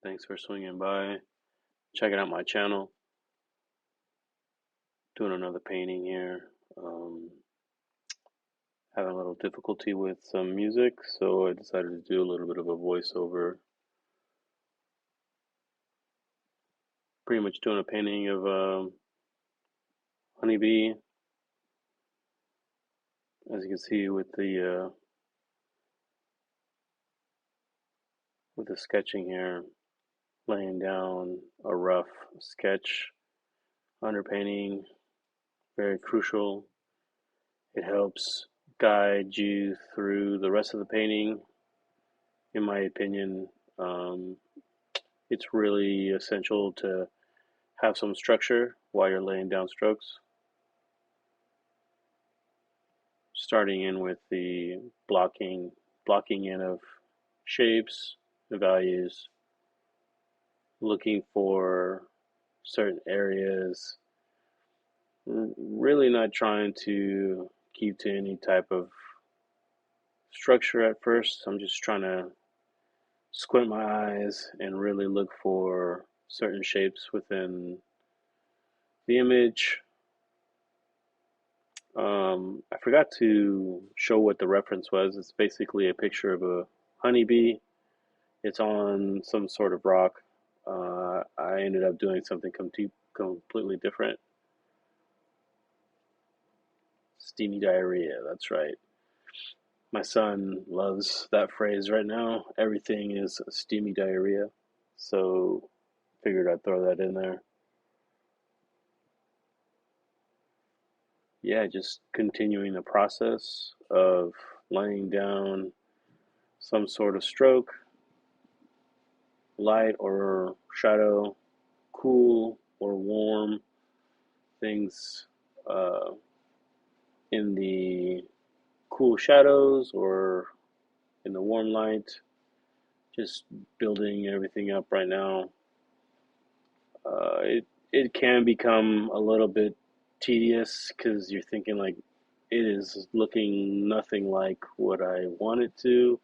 Thanks for swinging by, checking out my channel. Doing another painting here. Having a little difficulty with some music, so I decided to do a little bit of a voiceover. Pretty much doing a painting of honeybee, as you can see with the sketching here, laying down a rough sketch. Underpainting, very crucial. It helps guide you through the rest of the painting, in my opinion. It's really essential to have some structure while you're laying down strokes. Starting in with the blocking in of shapes and values, looking for certain areas, really not trying to keep to any type of structure at first. I'm just trying to squint my eyes and really look for certain shapes within the image. I forgot to show what the reference was. It's basically a picture of a honeybee. It's on some sort of rock. I ended up doing something completely different. Steamy diarrhea, that's right. My son loves that phrase right now. Everything is steamy diarrhea. So figured I'd throw that in there. Yeah, just continuing the process of laying down some sort of stroke, light or shadow, cool or warm, things in the cool shadows or in the warm light. Just building everything up right now. It can become a little bit tedious because you're thinking like it is looking nothing like what I want it to.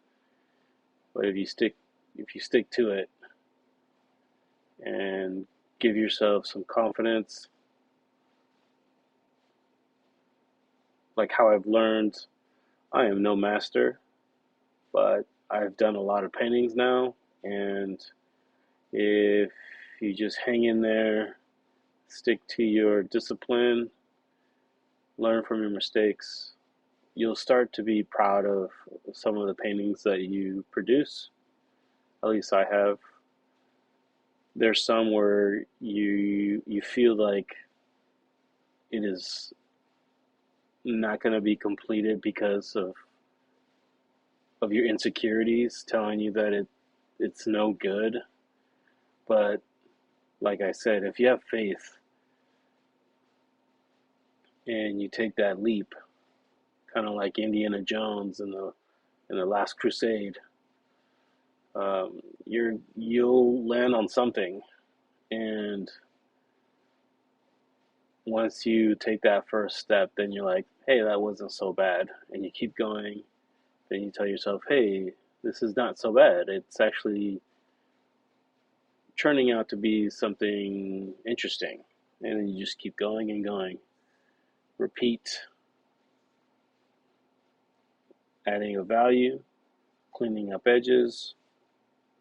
But if you stick to it and give yourself some confidence, like how I've learned, I am no master, but I've done a lot of paintings now, and if you just hang in there, stick to your discipline, learn from your mistakes, you'll start to be proud of some of the paintings that you produce. At least I have. There's some where you feel like it is not going to be completed because of your insecurities telling you that it's no good. But like I said, if you have faith and you take that leap, kind of like Indiana Jones in the Last Crusade, you'll land on something. And once you take that first step, then you're like, hey, that wasn't so bad, and you keep going. Then you tell yourself, hey, this is not so bad. It's actually turning out to be something interesting. And then you just keep going and going. Repeat, adding a value, cleaning up edges,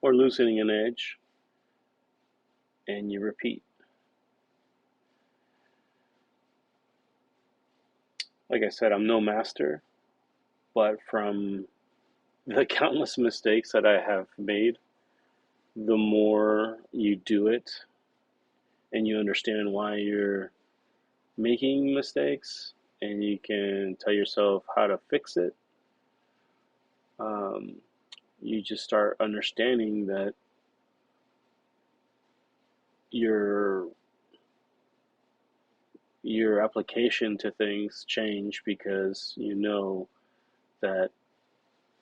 or loosening an edge, and you repeat. Like I said, I'm no master, but from the countless mistakes that I have made, the more you do it and you understand why you're making mistakes and you can tell yourself how to fix it, um, you just start understanding that your your application to things change because you know that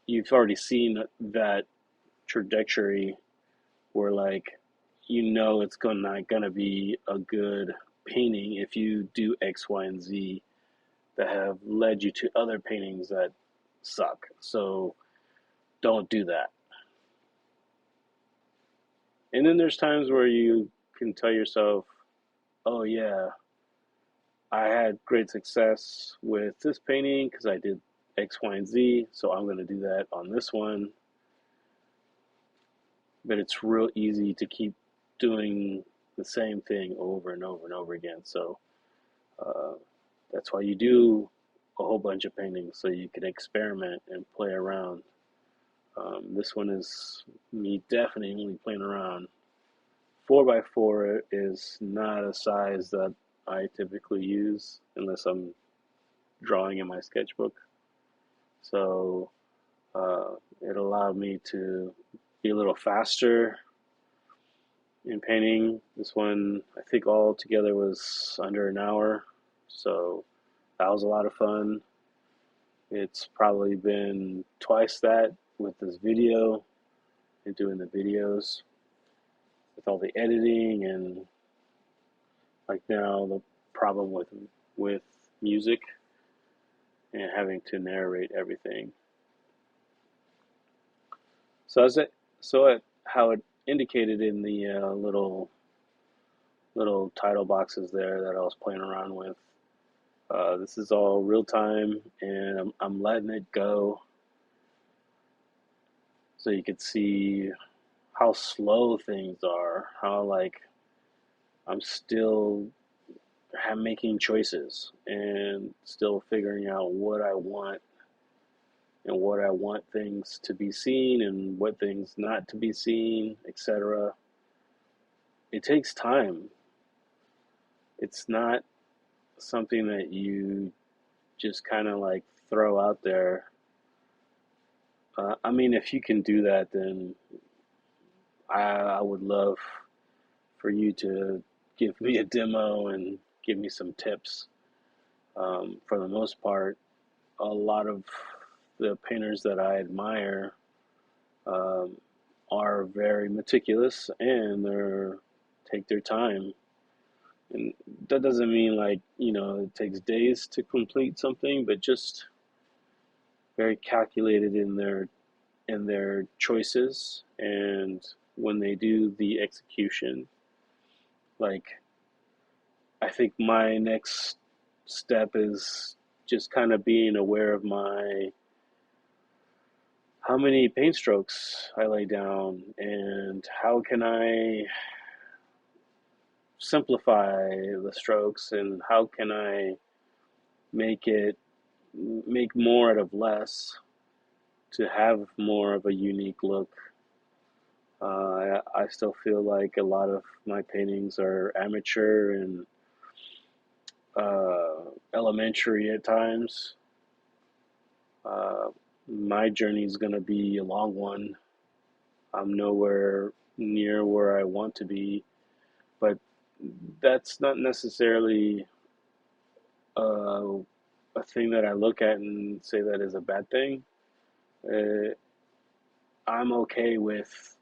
you've already seen that trajectory where like it's not gonna be a good painting if you do X, Y, and Z that have led you to other paintings that suck. So don't do that. And then there's times where you can tell yourself, oh yeah, I had great success with this painting because I did X, Y, and Z, so I'm going to do that on this one. But it's real easy to keep doing the same thing over and over and over again. So uh, that's why you do a whole bunch of paintings so you can experiment and play around. This one is me definitely playing around. 4x4 is not a size that I typically use unless I'm drawing in my sketchbook. So it allowed me to be a little faster in painting. This one, I think all together was under an hour. So that was a lot of fun. It's probably been twice that with this video and doing the videos with all the editing and like now the problem with music and having to narrate everything. So as it so it how it indicated in the little title boxes there that I was playing around with. This is all real time, and I'm letting it go so you could see how slow things are. How like I'm still making choices and still figuring out what I want and what I want things to be seen and what things not to be seen, etc. It takes time. It's not something that you just kind of like throw out there. I mean, if you can do that, then I would love for you to give me a demo and give me some tips. For the most part, a lot of the painters that I admire um, are very meticulous and they're take their time. And that doesn't mean like, it takes days to complete something, but just very calculated in their choices and when they do the execution. Like I think my next step is just kind of being aware of my how many paint strokes I lay down and how can I simplify the strokes and how can I make it make more out of less to have more of a unique look. I still feel like a lot of my paintings are amateur and elementary at times. Uh, my journey is going to be a long one. I'm nowhere near where I want to be, but that's not necessarily uh, a thing that I look at and say that is a bad thing. Uh, I'm okay with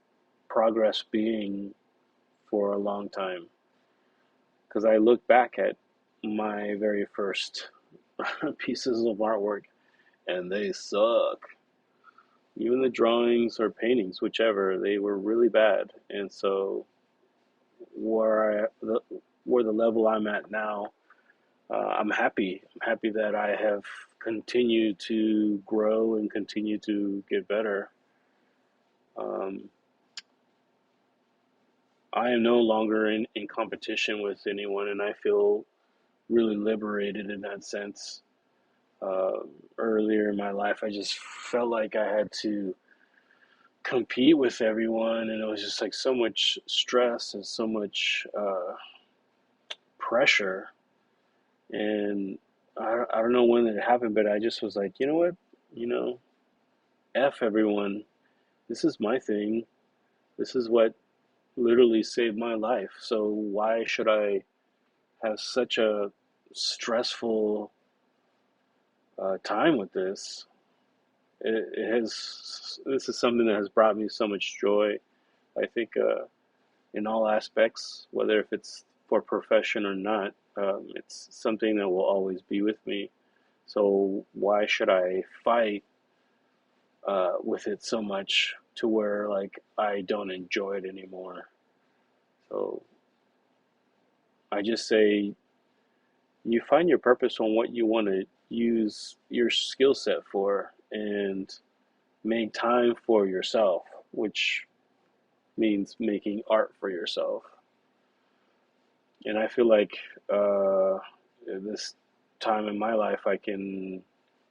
progress being for a long time because I look back at my very first pieces of artwork and they suck. Even the drawings or paintings, whichever, they were really bad. And so where I, the where the level I'm at now, I'm happy. I'm happy that I have continued to grow and continue to get better. Um, I am no longer in competition with anyone, and I feel really liberated in that sense. Uh, Earlier in my life, I just felt like I had to compete with everyone, and it was just like so much stress and so much pressure. And I don't know when it happened, but I just was like, you know what? You know, F everyone. This is my thing. This is what literally saved my life. So why should I have such a stressful time with this? It has. This is something that has brought me so much joy. I think in all aspects, whether if it's for profession or not, it's something that will always be with me. So why should I fight with it so much to where like I don't enjoy it anymore? So I just say you find your purpose on what you want to use your skill set for and make time for yourself, which means making art for yourself. And I feel like this time in my life, I can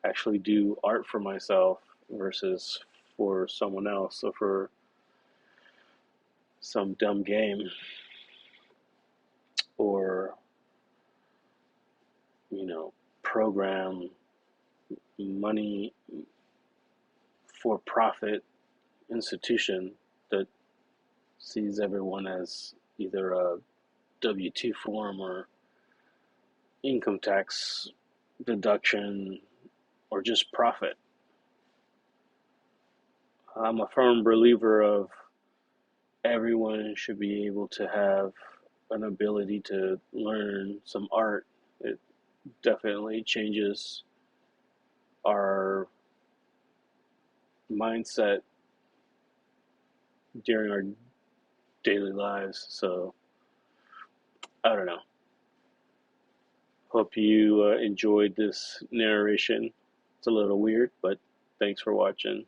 actually do art for myself versus for someone else or for some dumb game or, you know, program money for profit institution that sees everyone as either a W-2 form or income tax deduction or just profit. I'm a firm believer of everyone should be able to have an ability to learn some art. It definitely changes our mindset during our daily lives. So, I don't know. Hope you enjoyed this narration. It's a little weird, but thanks for watching.